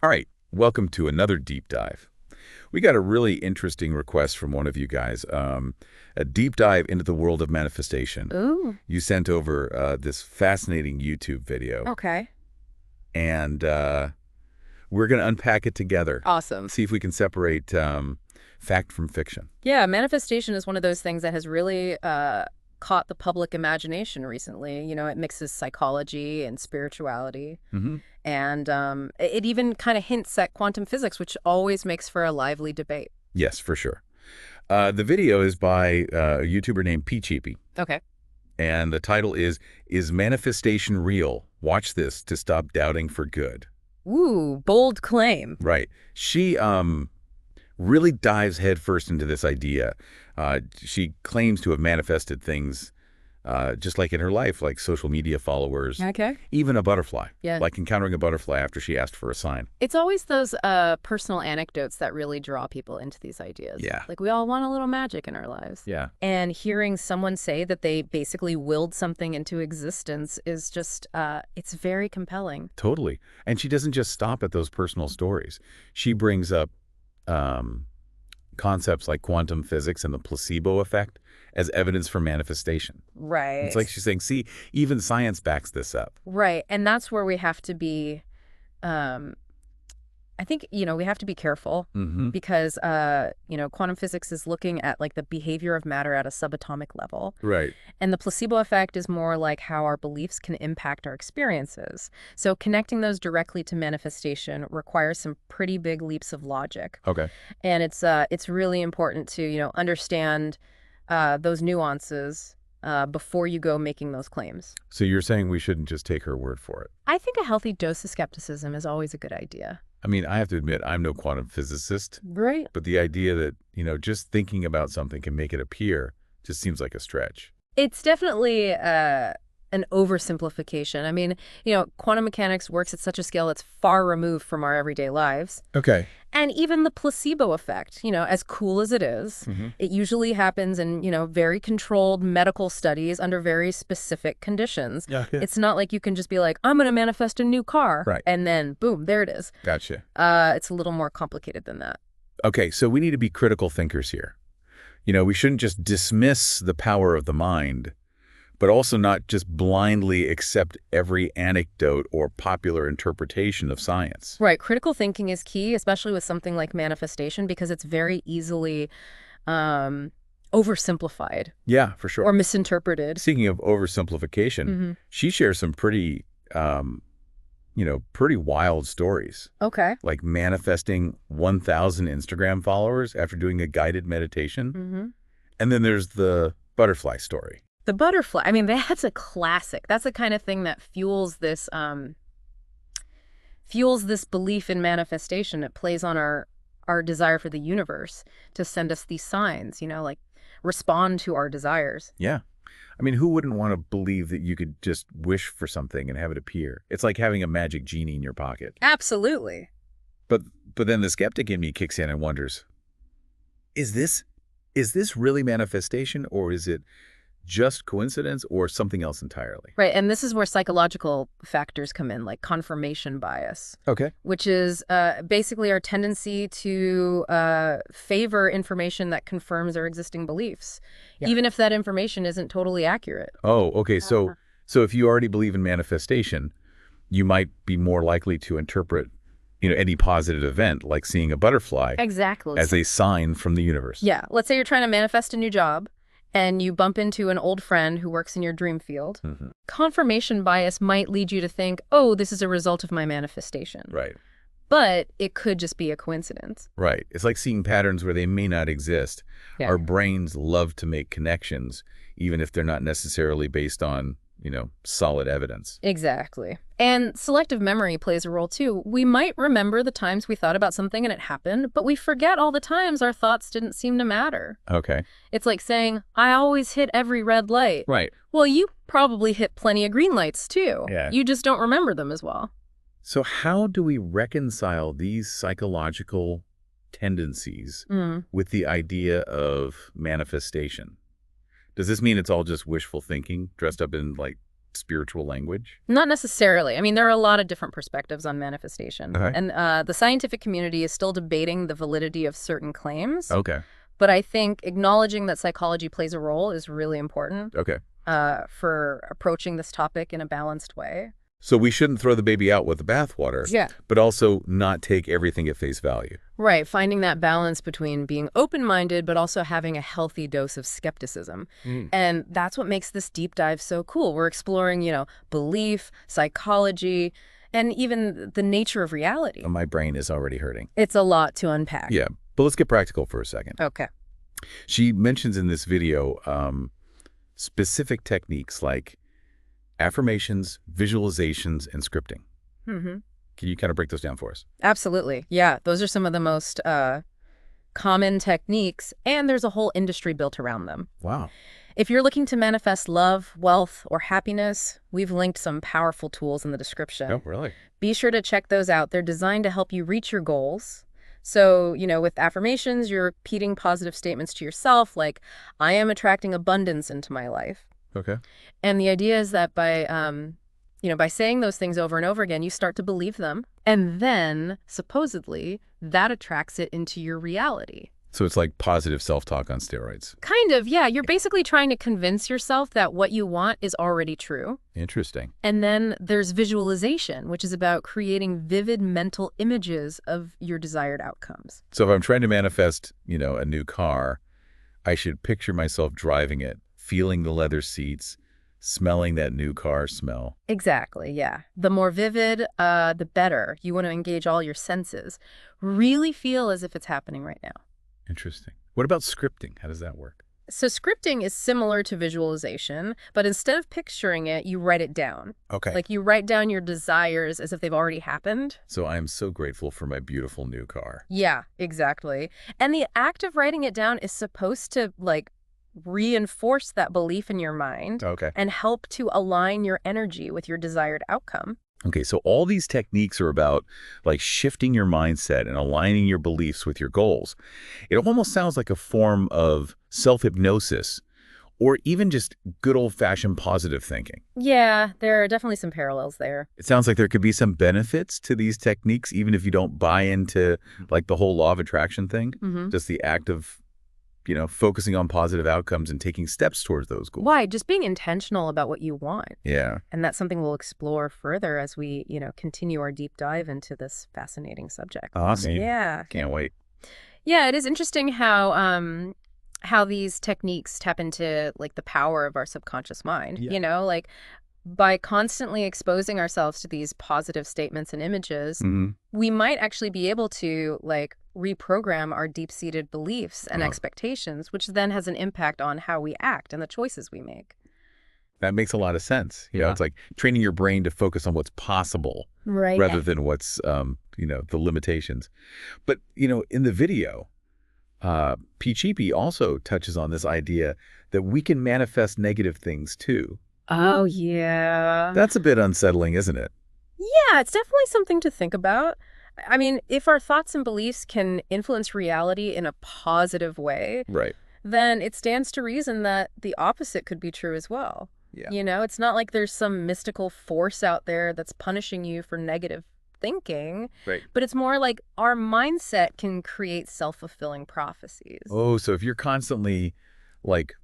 All right, welcome to another deep dive. We got a really interesting request from one of you guys, a deep dive into the world of manifestation. Ooh, You sent over this fascinating YouTube video, okay. and we're going to unpack it together, Awesome. see if we can separate fact from fiction. Yeah, manifestation is one of those things that has really caught the public imagination recently. It mixes psychology and spirituality. Hmm. And it even kind of hints at quantum physics, which always makes for a lively debate. Yes, for sure. The video is by a YouTuber named Peacheepie, Okay. and the title Is Manifestation Real? Watch this to stop doubting for good. Ooh, bold claim. Right. She really dives headfirst into this idea. She claims to have manifested things just like in her life, like social media followers, Okay. even a butterfly, Yeah. like encountering a butterfly after she asked for a sign. It's always those personal anecdotes that really draw people into these ideas. Yeah. Like we all want a little magic in our lives. Yeah. And hearing someone say that they basically willed something into existence is just, it's very compelling. Totally. And she doesn't just stop at those personal stories. She brings up concepts like quantum physics and the placebo effect as evidence for manifestation. Right. It's like she's saying, see, even science backs this up. Right. And that's where we have to be, um, I think, we have to be careful Hmm. because, quantum physics is looking at like the behavior of matter at a subatomic level. Right. And the placebo effect is more like how our beliefs can impact our experiences. So connecting those directly to manifestation requires some pretty big leaps of logic. Okay. And it's really important to, understand those nuances before you go making those claims. So you're saying we shouldn't just take her word for it? I think a healthy dose of skepticism is always a good idea. I mean, I have to admit, I'm no quantum physicist, Right. but the idea that, just thinking about something can make it appear just seems like a stretch. It's definitely an oversimplification. I mean, quantum mechanics works at such a scale that's far removed from our everyday lives. Okay. And even the placebo effect, as cool as it is, Hmm. it usually happens in, very controlled medical studies under very specific conditions. Yeah. It's not like you can just be like, I'm going to manifest a new car. Right. And then, boom, there it is. Gotcha. It's a little more complicated than that. Okay, so we need to be critical thinkers here. We shouldn't just dismiss the power of the mind, but also not just blindly accept every anecdote or popular interpretation of science. Right. Critical thinking is key, especially with something like manifestation, because it's very easily oversimplified Yeah, for sure. or misinterpreted. Speaking of oversimplification, she shares some pretty, pretty wild stories, Okay. like manifesting 1,000 Instagram followers after doing a guided meditation. And then there's the butterfly story. The butterfly, I mean, that's a classic. That's the kind of thing that fuels this belief in manifestation. It plays on our desire for the universe to send us these signs, like respond to our desires. Yeah. I mean, who wouldn't want to believe that you could just wish for something and have it appear? It's like having a magic genie in your pocket. Absolutely. But then the skeptic in me kicks in and wonders, is this really manifestation, or is it just coincidence or something else entirely? Right. And this is where psychological factors come in, like confirmation bias, Okay. which is basically our tendency to favor information that confirms our existing beliefs, even if that information isn't totally accurate. Oh, okay. So if you already believe in manifestation, you might be more likely to interpret, any positive event, like seeing a butterfly, Exactly. as a sign from the universe. Yeah. Let's say you're trying to manifest a new job and you bump into an old friend who works in your dream field. Mhm. Confirmation bias might lead you to think, oh, this is a result of my manifestation. Right. But it could just be a coincidence. Right. It's like seeing patterns where they may not exist. Yeah. Our brains love to make connections, even if they're not necessarily based on, solid evidence. Exactly. And selective memory plays a role too. We might remember the times we thought about something and it happened, but we forget all the times our thoughts didn't seem to matter. Okay. It's like saying, I always hit every red light. Right. Well, you probably hit plenty of green lights too. Yeah. You just don't remember them as well. So how do we reconcile these psychological tendencies with the idea of manifestation? Does this mean it's all just wishful thinking dressed up in, like, spiritual language? Not necessarily. I mean, there are a lot of different perspectives on manifestation. Okay. And the scientific community is still debating the validity of certain claims. Okay. But I think acknowledging that psychology plays a role is really important Okay. for approaching this topic in a balanced way. So we shouldn't throw the baby out with the bathwater, Yeah. but also not take everything at face value. Right, finding that balance between being open-minded but also having a healthy dose of skepticism. And that's what makes this deep dive so cool. We're exploring, belief, psychology, and even the nature of reality. My brain is already hurting. It's a lot to unpack. Yeah, but let's get practical for a second. Okay. She mentions in this video specific techniques like affirmations, visualizations, and scripting. Mm-hmm. Can you kind of break those down for us? Absolutely. Yeah, those are some of the most common techniques, and there's a whole industry built around them. Wow. If you're looking to manifest love, wealth, or happiness, we've linked some powerful tools in the description. Oh, really? Be sure to check those out. They're designed to help you reach your goals. So, with affirmations, you're repeating positive statements to yourself, like, I am attracting abundance into my life. Okay. And the idea is that by saying those things over and over again, you start to believe them. And then, supposedly, that attracts it into your reality. So it's like positive self-talk on steroids. Kind of, yeah. You're basically trying to convince yourself that what you want is already true. Interesting. And then there's visualization, which is about creating vivid mental images of your desired outcomes. So if I'm trying to manifest, a new car, I should picture myself driving it, feeling the leather seats, smelling that new car smell. Exactly, yeah. The more vivid, the better. You want to engage all your senses. Really feel as if it's happening right now. Interesting. What about scripting? How does that work? So scripting is similar to visualization, but instead of picturing it, you write it down. Okay. Like you write down your desires as if they've already happened. So I am so grateful for my beautiful new car. Yeah, exactly. And the act of writing it down is supposed to, reinforce that belief in your mind. Okay. And help to align your energy with your desired outcome. Okay, so all these techniques are about shifting your mindset and aligning your beliefs with your goals. It almost sounds like a form of self-hypnosis or even just good old-fashioned positive thinking. Yeah, there are definitely some parallels there. It sounds like there could be some benefits to these techniques even if you don't buy into the whole law of attraction thing. Mm-hmm. Just the act of focusing on positive outcomes and taking steps towards those goals. Why? Just being intentional about what you want. Yeah. And that's something we'll explore further as we, continue our deep dive into this fascinating subject. Awesome. Yeah. Can't wait. Yeah, it is interesting how these techniques tap into the power of our subconscious mind. Yeah. By constantly exposing ourselves to these positive statements and images, we might actually be able to reprogram our deep-seated beliefs and expectations, which then has an impact on how we act and the choices we make. That makes a lot of sense. It's like training your brain to focus on what's possible rather than what's, the limitations. But, in the video, Peacheepie also touches on this idea that we can manifest negative things too. Oh, yeah. That's a bit unsettling, isn't it? Yeah, it's definitely something to think about. I mean, if our thoughts and beliefs can influence reality in a positive way, right, then it stands to reason that the opposite could be true as well. Yeah. It's not like there's some mystical force out there that's punishing you for negative thinking, right, but it's more like our mindset can create self-fulfilling prophecies. Oh, so if you're constantly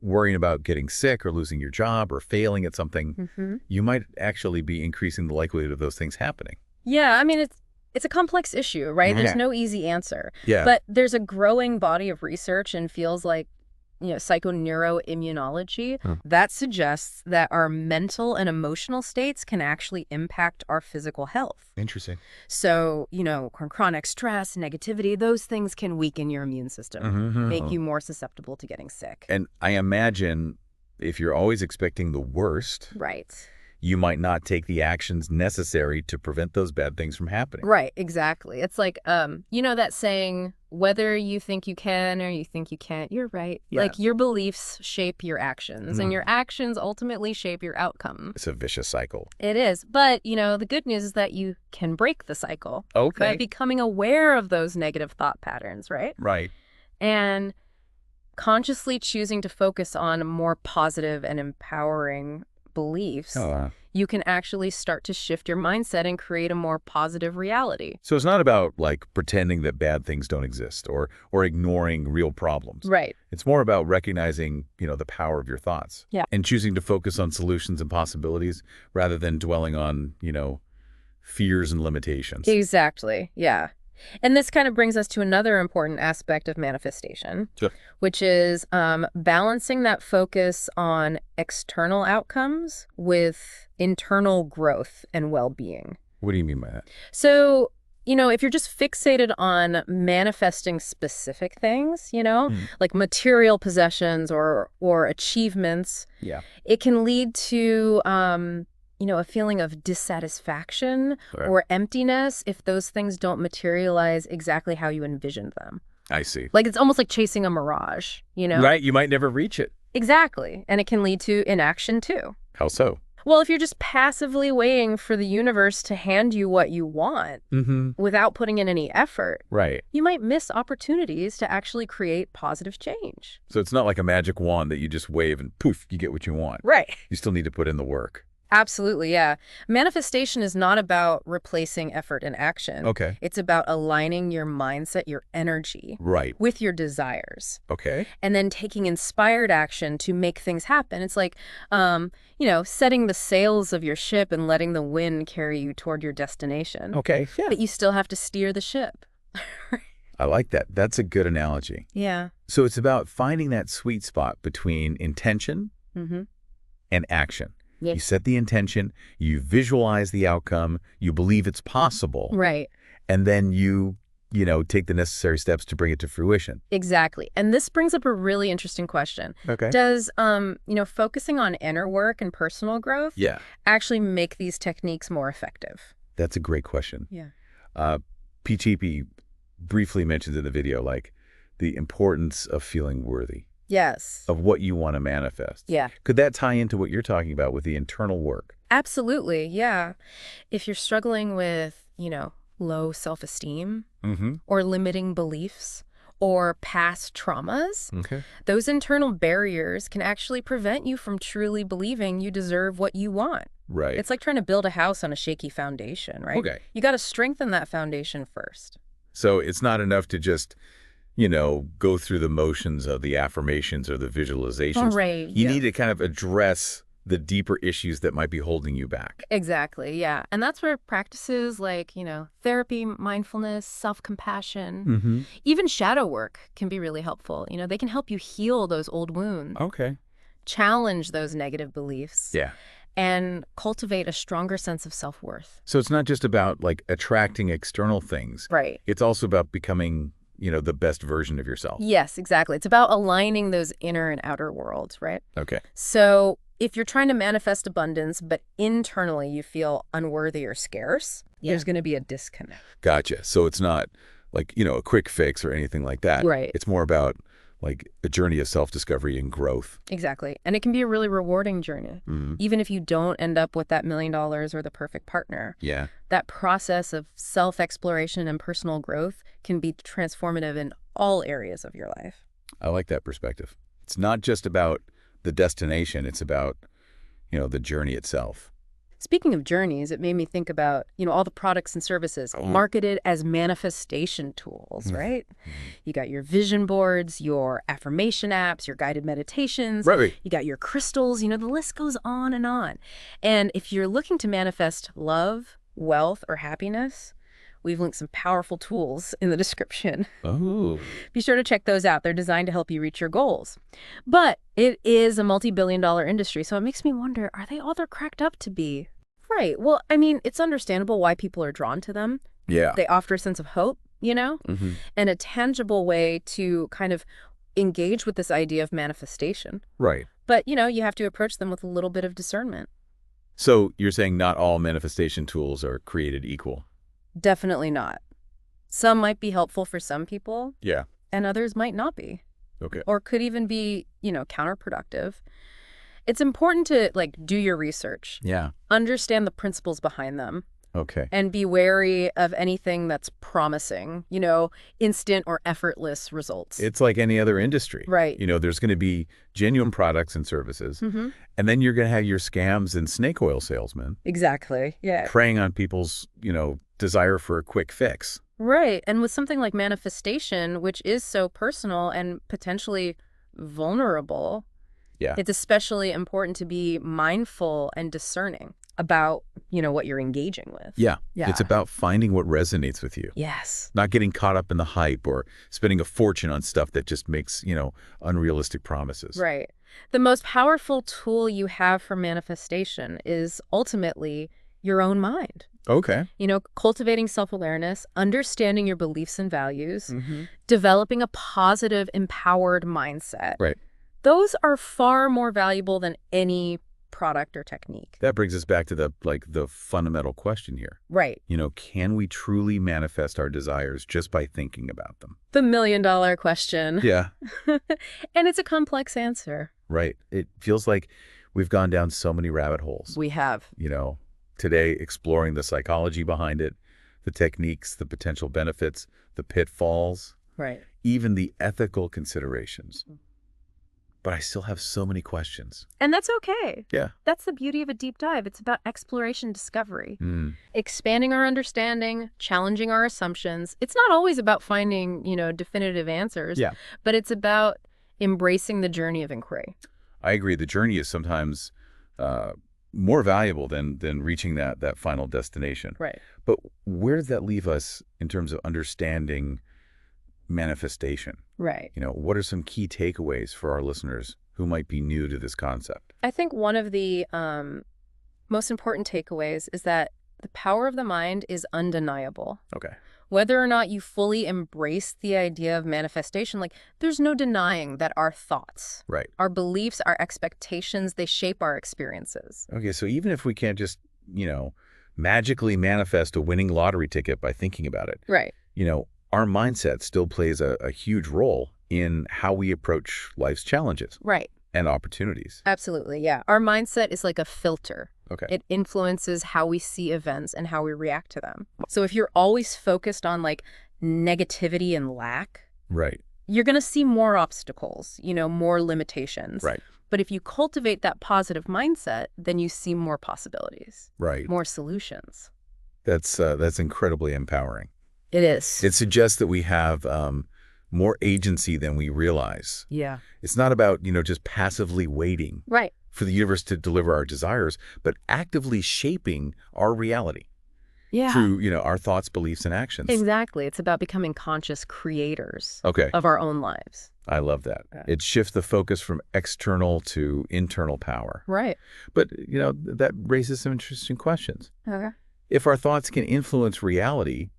worrying about getting sick or losing your job or failing at something, you might actually be increasing the likelihood of those things happening. Yeah, I mean, it's a complex issue, right? There's no easy answer. Yeah. But there's a growing body of research and feels like, psychoneuroimmunology that suggests that our mental and emotional states can actually impact our physical health. Interesting. So, chronic stress, negativity, those things can weaken your immune system, make you more susceptible to getting sick. And I imagine if you're always expecting the worst, right, you might not take the actions necessary to prevent those bad things from happening. Right, exactly. It's like, that saying, whether you think you can or you think you can't, you're right. Yeah. Your beliefs shape your actions, and your actions ultimately shape your outcome. It's a vicious cycle. It is. But, the good news is that you can break the cycle. Okay. By becoming aware of those negative thought patterns, right? Right. And consciously choosing to focus on more positive and empowering beliefs, you can actually start to shift your mindset and create a more positive reality. So it's not about like pretending that bad things don't exist or ignoring real problems. Right. It's more about recognizing, the power of your thoughts. Yeah. And choosing to focus on solutions and possibilities rather than dwelling on, fears and limitations. Exactly. Yeah. And this kind of brings us to another important aspect of manifestation, Sure. which is balancing that focus on external outcomes with internal growth and well-being. What do you mean by that? So, if you're just fixated on manifesting specific things, like material possessions or achievements, Yeah. it can lead to a feeling of dissatisfaction or emptiness if those things don't materialize exactly how you envisioned them. I see. Like, it's almost like chasing a mirage, Right, you might never reach it. Exactly. And it can lead to inaction, too. How so? Well, if you're just passively waiting for the universe to hand you what you want without putting in any effort, right, you might miss opportunities to actually create positive change. So it's not like a magic wand that you just wave and poof, you get what you want. Right. You still need to put in the work. Absolutely, yeah. Manifestation is not about replacing effort and action. Okay. It's about aligning your mindset, your energy, right, with your desires. Okay. And then taking inspired action to make things happen. It's like, setting the sails of your ship and letting the wind carry you toward your destination. Okay, yeah. But you still have to steer the ship. I like that. That's a good analogy. Yeah. So it's about finding that sweet spot between intention and action. Yes. You set the intention, you visualize the outcome, you believe it's possible. Right. And then you take the necessary steps to bring it to fruition. Exactly. And this brings up a really interesting question. Okay. Does, focusing on inner work and personal growth actually make these techniques more effective? That's a great question. Yeah. Peacheepie briefly mentions in the video, like, the importance of feeling worthy. Yes. Of what you want to manifest. Yeah. Could that tie into what you're talking about with the internal work? Absolutely, yeah. If you're struggling with, low self-esteem or limiting beliefs or past traumas, those internal barriers can actually prevent you from truly believing you deserve what you want. Right. It's like trying to build a house on a shaky foundation, right? Okay. You got to strengthen that foundation first. So it's not enough to just go through the motions of the affirmations or the visualizations. Right. You need to kind of address the deeper issues that might be holding you back. Exactly, yeah. And that's where practices like, therapy, mindfulness, self-compassion, even shadow work can be really helpful. They can help you heal those old wounds. Okay. Challenge those negative beliefs. Yeah. And cultivate a stronger sense of self-worth. So it's not just about like attracting external things. Right. It's also about becoming the best version of yourself. Yes, exactly. It's about aligning those inner and outer worlds, right? Okay. So if you're trying to manifest abundance, but internally you feel unworthy or scarce, there's going to be a disconnect. Gotcha. So it's not like, a quick fix or anything like that. Right. It's more about like a journey of self-discovery and growth. Exactly. And it can be a really rewarding journey, even if you don't end up with that $1 million or the perfect partner. Yeah. That process of self-exploration and personal growth can be transformative in all areas of your life. I like that perspective. It's not just about the destination. It's about, the journey itself. Speaking of journeys, it made me think about, all the products and services marketed as manifestation tools, right? You got your vision boards, your affirmation apps, your guided meditations. Right. You got your crystals, the list goes on and on. And if you're looking to manifest love, wealth, or happiness, we've linked some powerful tools in the description. Oh. Be sure to check those out. They're designed to help you reach your goals. But it is a multi-billion-dollar industry, so it makes me wonder, are they all they're cracked up to be? Right. Well, I mean, it's understandable why people are drawn to them. Yeah. They offer a sense of hope, and a tangible way to kind of engage with this idea of manifestation. Right. But, you have to approach them with a little bit of discernment. So you're saying not all manifestation tools are created equal? Definitely not. Some might be helpful for some people. Yeah. And others might not be. Okay. Or could even be, counterproductive. It's important to, do your research. Yeah. Understand the principles behind them. Okay. And be wary of anything that's promising, instant or effortless results. It's like any other industry. Right. There's going to be genuine products and services, and then you're going to have your scams and snake oil salesmen. Exactly. Yeah. Preying on people's, desire for a quick fix. Right. And with something like manifestation, which is so personal and potentially vulnerable, it's especially important to be mindful and discerning about, what you're engaging with. Yeah. It's about finding what resonates with you. Yes. Not getting caught up in the hype or spending a fortune on stuff that just makes, unrealistic promises. Right. The most powerful tool you have for manifestation is ultimately your own mind. Okay. Cultivating self-awareness, understanding your beliefs and values, developing a positive, empowered mindset. Right. Those are far more valuable than any product or technique. That brings us back to the fundamental question here. Right. Can we truly manifest our desires just by thinking about them? The million-dollar question. Yeah. And it's a complex answer. Right. It feels like we've gone down so many rabbit holes. We have. Today exploring the psychology behind it, the techniques, the potential benefits, the pitfalls, right, even the ethical considerations. But I still have so many questions. And that's okay. Yeah. That's the beauty of a deep dive. It's about exploration, discovery, expanding our understanding, challenging our assumptions. It's not always about finding, definitive answers, but it's about embracing the journey of inquiry. I agree. The journey is sometimes more valuable than reaching that final destination. Right. But where does that leave us in terms of understanding manifestation? Right. What are some key takeaways for our listeners who might be new to this concept? I think one of the most important takeaways is that the power of the mind is undeniable. Okay. Whether or not you fully embrace the idea of manifestation, there's no denying that our thoughts, right, our beliefs, our expectations, they shape our experiences. Okay, so even if we can't just, magically manifest a winning lottery ticket by thinking about it, right, our mindset still plays a huge role in how we approach life's challenges. Right. And opportunities. Absolutely, yeah. Our mindset is like a filter. Okay. It influences how we see events and how we react to them. So if you're always focused on negativity and lack, right, you're going to see more obstacles, more limitations. Right. But if you cultivate that positive mindset, then you see more possibilities. Right. More solutions. That's incredibly empowering. It is. It suggests that we have more agency than we realize. Yeah. It's not about, just passively waiting. Right. For the universe to deliver our desires, but actively shaping our reality. Yeah. Through, our thoughts, beliefs, and actions. Exactly. It's about becoming conscious creators of our own lives. I love that. Okay. It shifts the focus from external to internal power. Right. But, that raises some interesting questions. Okay. If our thoughts can influence reality,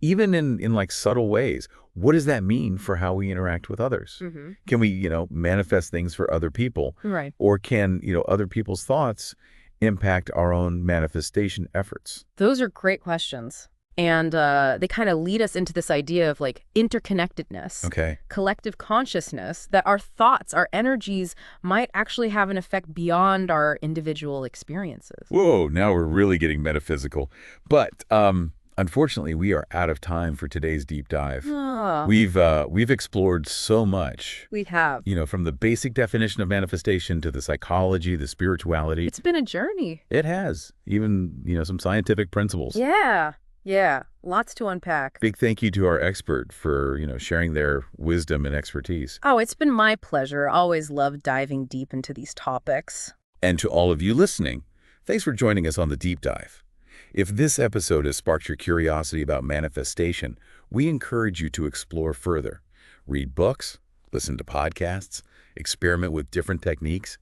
even in subtle ways, what does that mean for how we interact with others? Can we, manifest things for other people? Right. Or can, other people's thoughts impact our own manifestation efforts? Those are great questions. And they kind of lead us into this idea of interconnectedness, collective consciousness, that our thoughts, our energies might actually have an effect beyond our individual experiences. Whoa, now we're really getting metaphysical. But unfortunately, we are out of time for today's deep dive. Oh. We've explored so much. We have. From the basic definition of manifestation to the psychology, the spirituality. It's been a journey. It has. Even, some scientific principles. Yeah. Yeah. Lots to unpack. Big thank you to our expert for, sharing their wisdom and expertise. Oh, it's been my pleasure. Always love diving deep into these topics. And to all of you listening, thanks for joining us on the deep dive. If this episode has sparked your curiosity about manifestation, we encourage you to explore further. Read books, listen to podcasts, experiment with different techniques.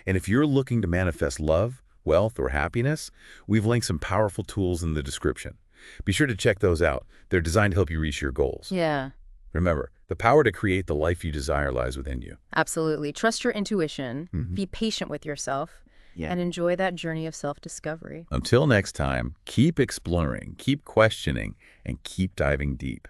And if you're looking to manifest love, wealth, or happiness, we've linked some powerful tools in the description. Be sure to check those out. They're designed to help you reach your goals. Yeah. Remember, the power to create the life you desire lies within you. Absolutely. Trust your intuition. Be patient with yourself. Yeah. And enjoy that journey of self-discovery. Until next time, keep exploring, keep questioning, and keep diving deep.